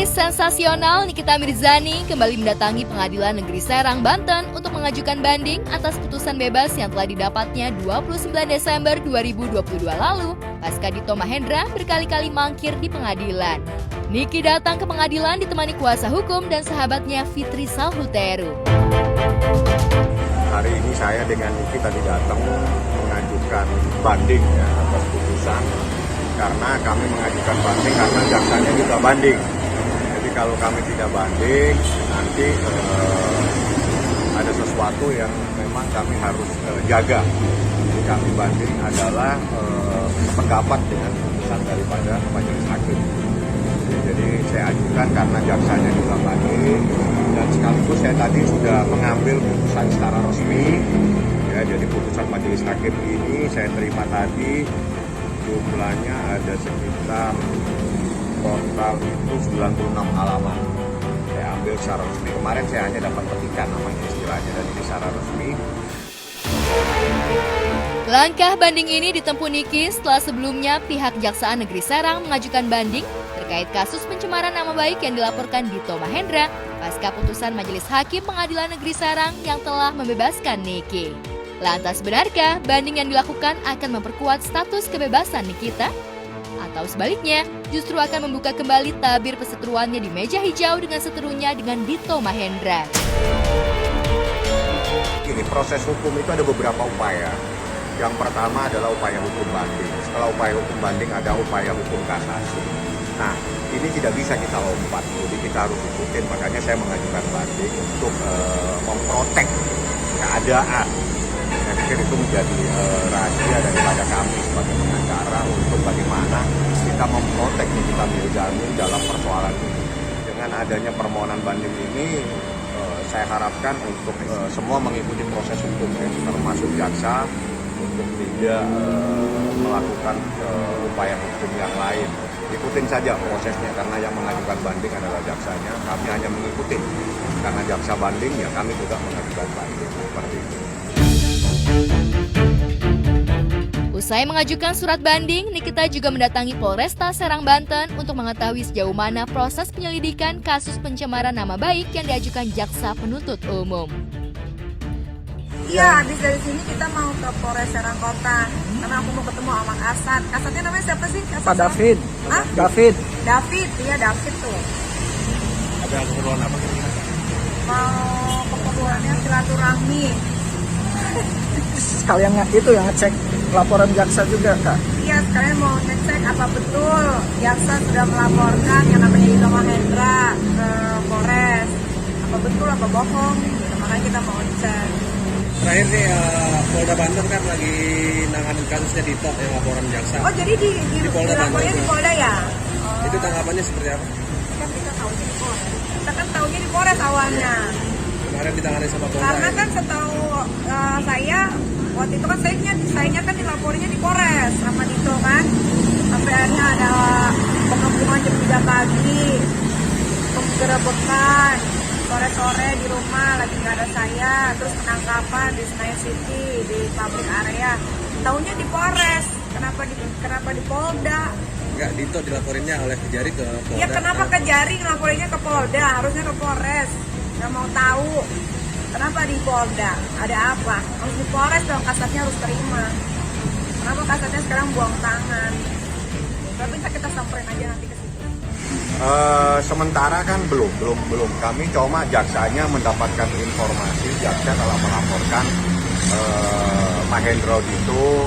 Artis sensasional Nikita Mirzani kembali mendatangi Pengadilan Negeri Serang, Banten untuk mengajukan banding atas putusan bebas yang telah didapatnya 29 Desember 2022 lalu pasca Dito Mahendra berkali-kali mangkir di pengadilan. Niki datang ke pengadilan ditemani kuasa hukum dan sahabatnya Fitri Salhuteru. Hari ini saya dengan Niki tadi datang mengajukan banding ya, atas putusan karena kami mengajukan banding karena jaksanya juga banding. Jadi kalau kami tidak banding nanti ada sesuatu yang memang kami harus jaga. Jadi kami banding adalah sependapat dengan putusan daripada majelis hakim. Jadi saya ajukan karena jaksanya juga banding dan sekaligus saya tadi sudah mengambil putusan secara resmi. Ya, jadi putusan majelis hakim ini saya terima tadi. Jumlahnya ada sekitar total itu 96 halaman. Saya ambil secara resmi. Kemarin saya hanya dapat petikan namanya istilahnya dan ini secara resmi. Langkah banding ini ditempuh Niki setelah sebelumnya pihak Jaksaan Negeri Serang mengajukan banding terkait kasus pencemaran nama baik yang dilaporkan Dito Mahendra pasca putusan Majelis Hakim Pengadilan Negeri Serang yang telah membebaskan Niki. Lantas benarkah banding yang dilakukan akan memperkuat status kebebasan Nikita? Atau sebaliknya, justru akan membuka kembali tabir perseteruannya di meja hijau dengan seterunya dengan Dito Mahendra? Ini proses hukum itu ada beberapa upaya. Yang pertama adalah upaya hukum banding. Setelah upaya hukum banding ada upaya hukum kasasi. Nah, ini tidak bisa kita lompat, jadi kita harus ikutin. Makanya saya mengajukan banding untuk memprotek keadaan. Saya pikir itu menjadi rahasia daripada kami sebagai pengacara untuk bagaimana kita memprotek Nikita Mirzani dalam persoalan ini. Dengan adanya permohonan banding ini, saya harapkan untuk semua mengikuti proses hukum, ya, termasuk jaksa, untuk tidak melakukan upaya hukum yang lain. Ikutin saja prosesnya karena yang mengajukan banding adalah jaksanya. Kami hanya mengikuti karena jaksa banding ya kami juga mengajukan banding seperti itu. Usai mengajukan surat banding, Nikita juga mendatangi Polresta Serang, Banten untuk mengetahui sejauh mana proses penyelidikan kasus pencemaran nama baik yang diajukan jaksa penuntut umum. Iya, habis dari sini kita mau ke Polres Serang Kota. Karena aku mau ketemu sama Kasat. Kasatnya namanya siapa sih? Kasat Pak David. Hah? David. David, iya David tuh. Ada keperluan apa? Mau keperluannya silaturahmi. Sekalian itu yang ngecek laporan jaksa juga, Kak. Iya, sekalian mau ngecek apa betul jaksa sudah melaporkan yang namanya Dito Mahendra ke Polres. Apa betul, apa bohong. Gitu. Makanya kita mau cek. Terakhir nih Polda Banten kan lagi nanganin kasusnya Dito yang laporan jaksa. Oh, jadi di Polda lapornya Banten. di Polda ya? Itu tanggapannya seperti apa? Kan kita tahunya di Polres. Kita kan tahunya di Polres awalnya. Kemarin ditangani sama Polda. Karena ya? kan setahu saya waktu itu kan sayanya kan dilaporinnya di Polres sama Dito kan. Sampai akhirnya ada pengepungan jam 3 pagi, penggerebekan, sore-sore di rumah lagi nggak ada saya, terus penangkapan di Senayan City di public area. Tahunya di Polres, kenapa di Polda? Enggak, Dito dilaporinnya oleh Kejari ke Polda. Ya kenapa ke Jari ngelaporinnya ke Polda, harusnya ke Polres. Nggak mau tahu. Kenapa di Polda? Ada apa? Harus di Polres dong, kasatnya harus terima. Kenapa kasatnya sekarang buang tangan? Tapi kita samperin aja nanti ke situ. Sementara kan belum. Kami cuma jaksanya mendapatkan informasi, jaksa telah melaporkan Mahendra Dito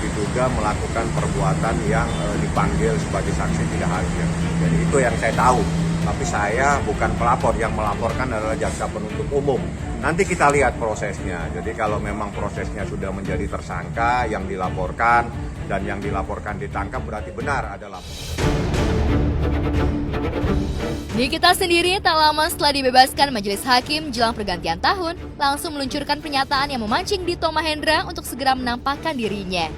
diduga melakukan perbuatan yang dipanggil sebagai saksi tidak hadir. Jadi itu yang saya tahu. Tapi saya bukan pelapor, yang melaporkan adalah jaksa penuntut umum. Nanti kita lihat prosesnya. Jadi kalau memang prosesnya sudah menjadi tersangka, yang dilaporkan dan yang dilaporkan ditangkap berarti benar ada laporan. Nikita sendiri tak lama setelah dibebaskan Majelis Hakim jelang pergantian tahun, langsung meluncurkan pernyataan yang memancing Dito Mahendra untuk segera menampakkan dirinya.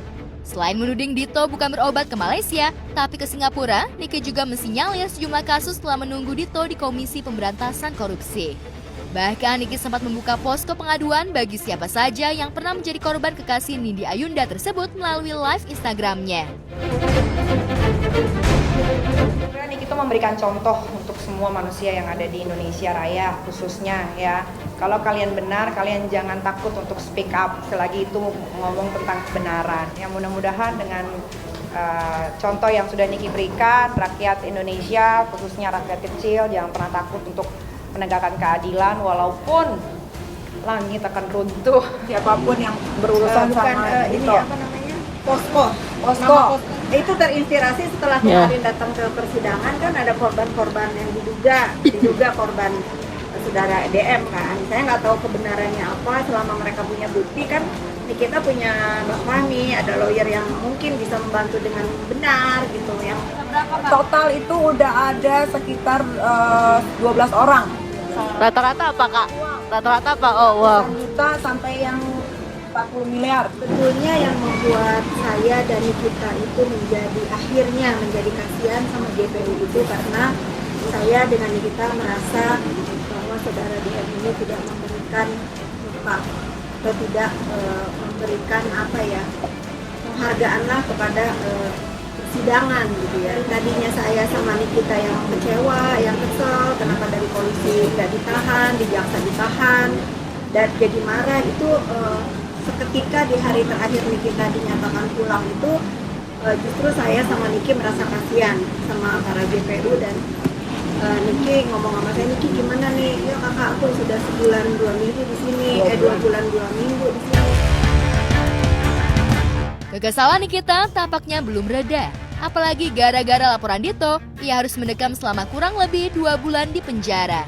Selain menuding Dito bukan berobat ke Malaysia, tapi ke Singapura, Niki juga mensinyalir sejumlah kasus telah menunggu Dito di Komisi Pemberantasan Korupsi. Bahkan Niki sempat membuka posko pengaduan bagi siapa saja yang pernah menjadi korban kekasih Nindi Ayunda tersebut melalui live Instagramnya. Niki itu memberikan contoh untuk semua manusia yang ada di Indonesia Raya khususnya ya. Kalau kalian benar, kalian jangan takut untuk speak up selagi itu ngomong tentang kebenaran. Ya mudah-mudahan dengan contoh yang sudah Niki berikan, rakyat Indonesia khususnya rakyat kecil jangan pernah takut untuk menegakkan keadilan walaupun langit akan runtuh. Siapapun yang berurusan sama ini itu. apa namanya? Posko. Posko. Itu terinspirasi setelah kemarin datang ke persidangan kan ada korban-korban yang diduga korban saudara DM kan. Saya nggak tahu kebenarannya apa, selama mereka punya bukti kan. Kita punya Mbak Fahmi, ada lawyer yang mungkin bisa membantu dengan benar gitu ya. Total itu udah ada sekitar 12 orang. Rata-rata apa kak? Rata-rata apa? Oh wow. Juta sampai yang 40 miliar. Sebetulnya yang membuat saya dan Nikita itu akhirnya menjadi kasihan sama GPU itu karena saya dengan Nikita merasa bahwa saudara DM ini tidak memberikan upah atau tidak memberikan penghargaan lah kepada persidangan gitu ya. Tadinya saya sama Nikita yang kecewa, yang kesel kenapa dari polisi nggak ditahan, di jaksa ditahan, dan jadi marah itu seketika di hari terakhir Nikita dinyatakan pulang itu justru saya sama Niki merasa kasihan sama para GPU dan Niki ngomong sama saya, Niki gimana nih? Ya kakak aku sudah sebulan 2 minggu di sini, 2 bulan 2 minggu di sini. Kekesalan Nikita tampaknya belum reda. Apalagi gara-gara laporan Dito, ia harus mendekam selama kurang lebih 2 bulan di penjara.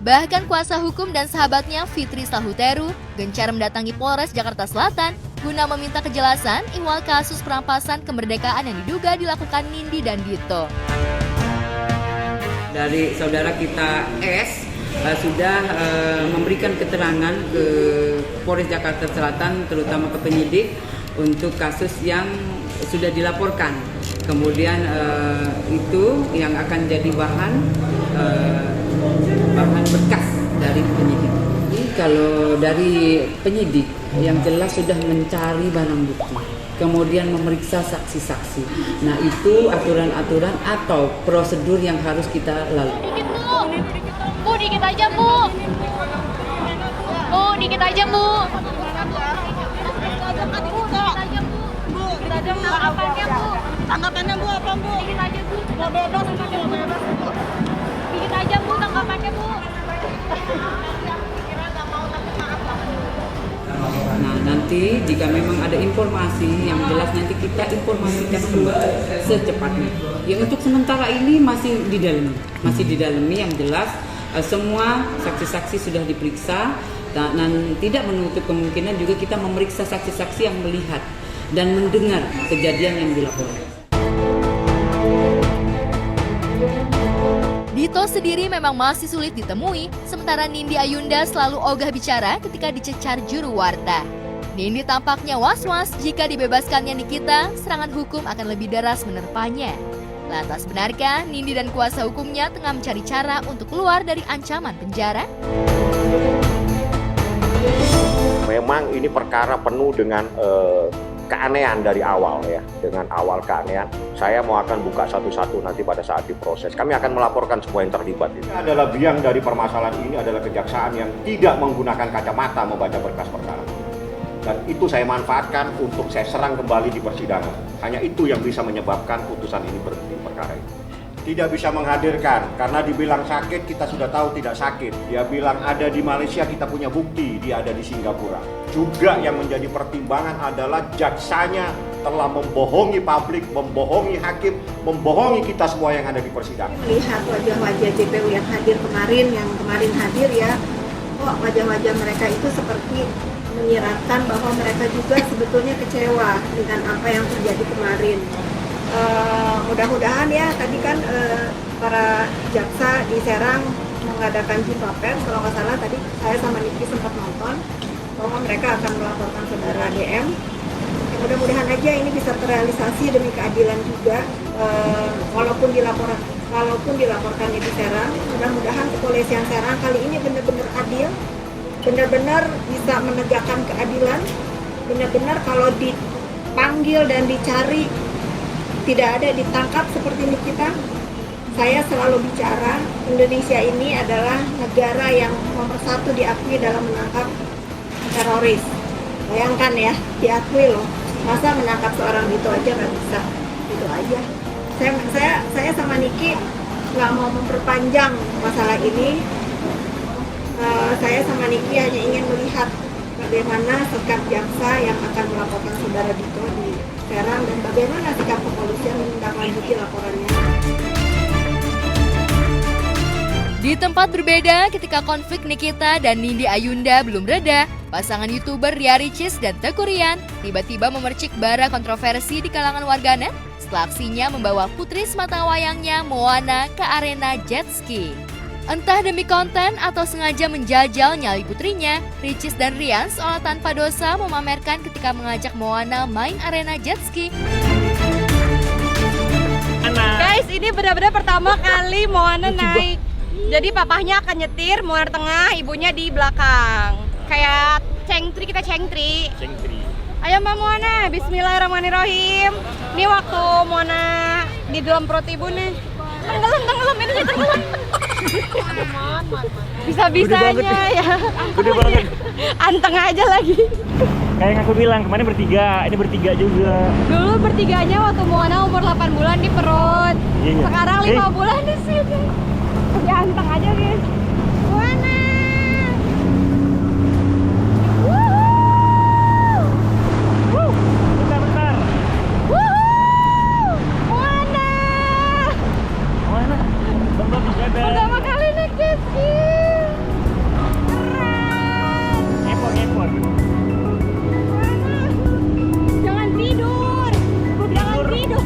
Bahkan kuasa hukum dan sahabatnya Fitri Salhuteru gencar mendatangi Polres Jakarta Selatan guna meminta kejelasan ihwal kasus perampasan kemerdekaan yang diduga dilakukan Nindi dan Dito. Dari saudara kita S sudah memberikan keterangan ke Polres Jakarta Selatan terutama ke penyidik untuk kasus yang sudah dilaporkan. Kemudian itu yang akan jadi bahan berkas dari penyidik. Jadi kalau dari penyidik yang jelas sudah mencari barang bukti, kemudian memeriksa saksi-saksi. Nah itu aturan-aturan atau prosedur yang harus kita lalui. Bu, dikit aja bu. Bu, dikit aja bu. Tanggapannya Bu apa Bu? Dikit aja bu. Mau bebas mau bebas Bu. Dikit aja bu tanggapannya bu. Nah nanti jika memang ada informasi yang jelas nanti kita informasikan kembali secepatnya. Yang untuk sementara ini masih didalami yang jelas semua saksi-saksi sudah diperiksa dan tidak menutup kemungkinan juga kita memeriksa saksi-saksi yang melihat dan mendengar kejadian yang dilaporkan. Dito sendiri memang masih sulit ditemui, sementara Nindi Ayunda selalu ogah bicara ketika dicecar juru warta. Nindi tampaknya was-was jika dibebaskannya Nikita, serangan hukum akan lebih deras menerpanya. Lantas benarkah Nindi dan kuasa hukumnya tengah mencari cara untuk keluar dari ancaman penjara? Memang ini perkara penuh dengan keanehan dari awal ya, dengan awal keanehan. Saya mau akan buka satu-satu nanti pada saat diproses. Kami akan melaporkan semua yang terlibat. Ini adalah biang dari permasalahan ini adalah kejaksaan yang tidak menggunakan kacamata membaca berkas perkara. Dan itu saya manfaatkan untuk saya serang kembali di persidangan. Hanya itu yang bisa menyebabkan putusan ini berhenti perkara ini. Tidak bisa menghadirkan karena dibilang sakit, kita sudah tahu tidak sakit. Dia bilang ada di Malaysia, kita punya bukti dia ada di Singapura. Juga yang menjadi pertimbangan adalah jaksanya telah membohongi publik, membohongi hakim, membohongi kita semua yang ada di persidangan. Melihat wajah-wajah JPU yang kemarin hadir ya, kok wajah-wajah mereka itu seperti menyiratkan bahwa mereka juga sebetulnya kecewa dengan apa yang terjadi kemarin. Mudah-mudahan ya tadi kan para jaksa di Serang mengadakan jumpa pers, kalau nggak salah tadi saya sama Niki sempat nonton bahwa mereka akan melaporkan saudara DM. Ya, mudah-mudahan aja ini bisa terrealisasi demi keadilan juga, walaupun di laporan walaupun dilaporkannya di Serang, mudah-mudahan kepolisian Serang kali ini benar-benar adil, benar-benar bisa menegakkan keadilan, benar-benar kalau dipanggil dan dicari tidak ada ditangkap seperti Nikita. Saya selalu bicara, Indonesia ini adalah negara yang nomor 1 diakui dalam menangkap teroris. Bayangkan ya, diakui loh. Masa menangkap seorang itu aja nggak bisa? Itu aja. Saya sama Niki nggak mau memperpanjang masalah ini. Saya sama Niki hanya ingin melihat bagaimana sikap jaksa yang akan melaporkan saudara Dito di Serang dan bagaimana sikap kepolisian menindaklanjuti laporannya. Di tempat berbeda ketika konflik Nikita dan Nindi Ayunda belum reda, pasangan YouTuber Ria Ricis dan Teuku Ryan tiba-tiba memercik bara kontroversi di kalangan warganet setelah aksinya membawa putri sematawayangnya Moana ke arena jet ski. Entah demi konten atau sengaja menjajal nyali putrinya, Ricis dan Ryan seolah tanpa dosa memamerkan ketika mengajak Moana main arena jet ski. Guys, ini benar-benar pertama kali Moana naik. Jadi papahnya akan nyetir, Moana tengah, ibunya di belakang. Kayak cengtri, kita cengtri. Ayo Mbak Moana, bismillahirrahmanirrahim. Ini waktu Moana di dalam perut ibu nih. Tenggelam, ini tenggelam. Bisa-bisanya ya. Gede banget. Anteng aja lagi. Kayak yang aku bilang, kemarin bertiga, ini bertiga juga. Dulu bertiganya waktu Moana umur 8 bulan di perut. Iya. Sekarang 5 bulan di sini. Lebih anteng aja guys. Moana. Bentar. Moana. Mana? Bang bagus ada. Pertama kali naik jet ski. Keren. Epon. Jangan tidur. Jangan tidur.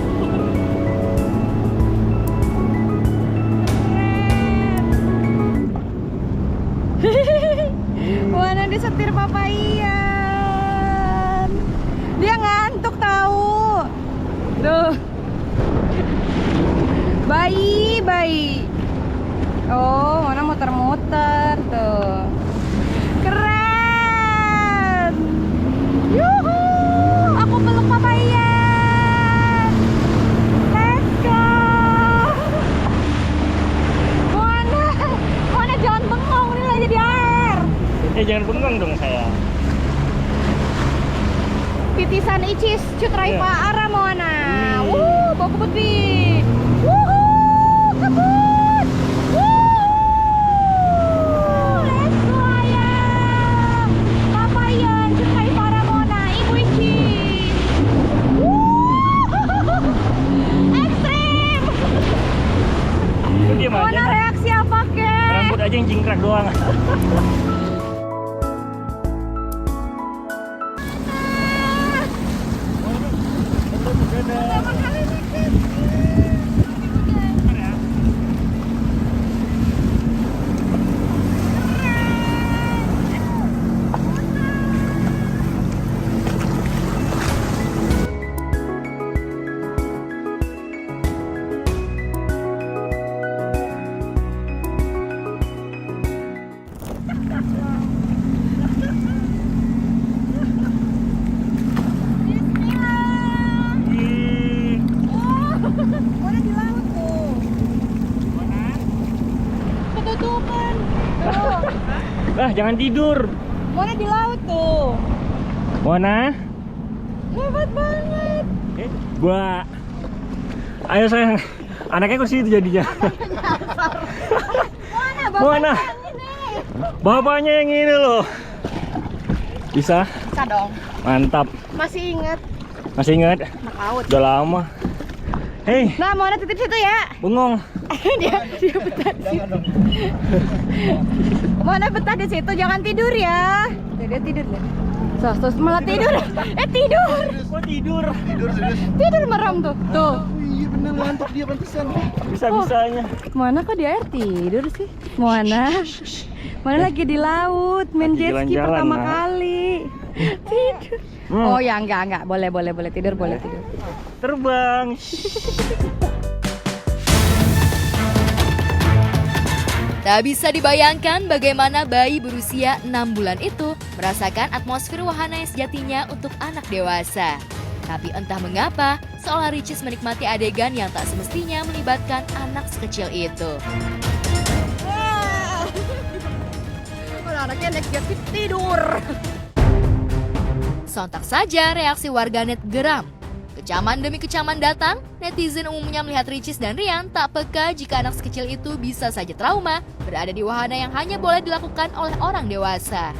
Moana disetir Papa Ian. Dia ngantuk tahu. Tuh. Bayi. Oh, Moana muter-muter tuh. Keren. Yuhu. Aku peluk Papa Ian. Let's go. Moana jangan bengong, ini lagi di air. Jangan bengong dong saya. Titisan Icis, Cutraipa Ara Moana. Bawa kebut bi. Kebut. Let's go ayah. Papa Ian, Cutraipa Ara Moana, Ibu Icis. Ekstrim. Lu diam Moana aja. reaksi apa kek? Rambut aja yang jingkrak doang. Pertama kali naik jet ski. Moana di laut tuh. Ketutupan. Tuh. Jangan tidur. Moana di laut tuh. Moana. Hebat banget. Gua. Ayo sayang. Anaknya kok situ jadinya. Moana, Moana. ini. Bapaknya yang ini loh. Bisa? Bisa dong. Mantap. Masih inget Masih ingat? anak laut. Udah lama. Hei, Nah, Moana titip situ ya. bengong. dia betah di situ. Moana betah di situ, jangan tidur ya. Dia tidur ya. Sos malah tidur. Tidur. Kok tidur? Tidur merem tuh. Tuh. Iya bener ngantuk dia pantesan. Bisa-bisanya. Moana kok di air tidur sih? Moana lagi di laut, main Lagi jet ski jalan-jalan, pertama Nak. kali. Tidur. Oh ya enggak, boleh tidur, boleh tidur. Terbang. Tak bisa dibayangkan bagaimana bayi berusia 6 bulan itu merasakan atmosfer wahana yang sejatinya untuk anak dewasa. Tapi entah mengapa, seolah Ricis menikmati adegan yang tak semestinya melibatkan anak sekecil itu. Anaknya negatif tidur. Sontak saja reaksi warganet geram. Kecaman demi kecaman datang, netizen umumnya melihat Ricis dan Rian tak peka jika anak sekecil itu bisa saja trauma berada di wahana yang hanya boleh dilakukan oleh orang dewasa.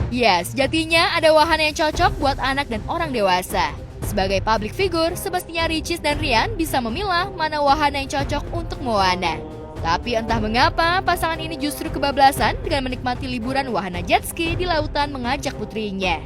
Ya, sejatinya ada wahana yang cocok buat anak dan orang dewasa. Sebagai public figure, semestinya Ricis dan Rian bisa memilah mana wahana yang cocok untuk Moana. Tapi entah mengapa, pasangan ini justru kebablasan dengan menikmati liburan wahana jet ski di lautan mengajak putrinya.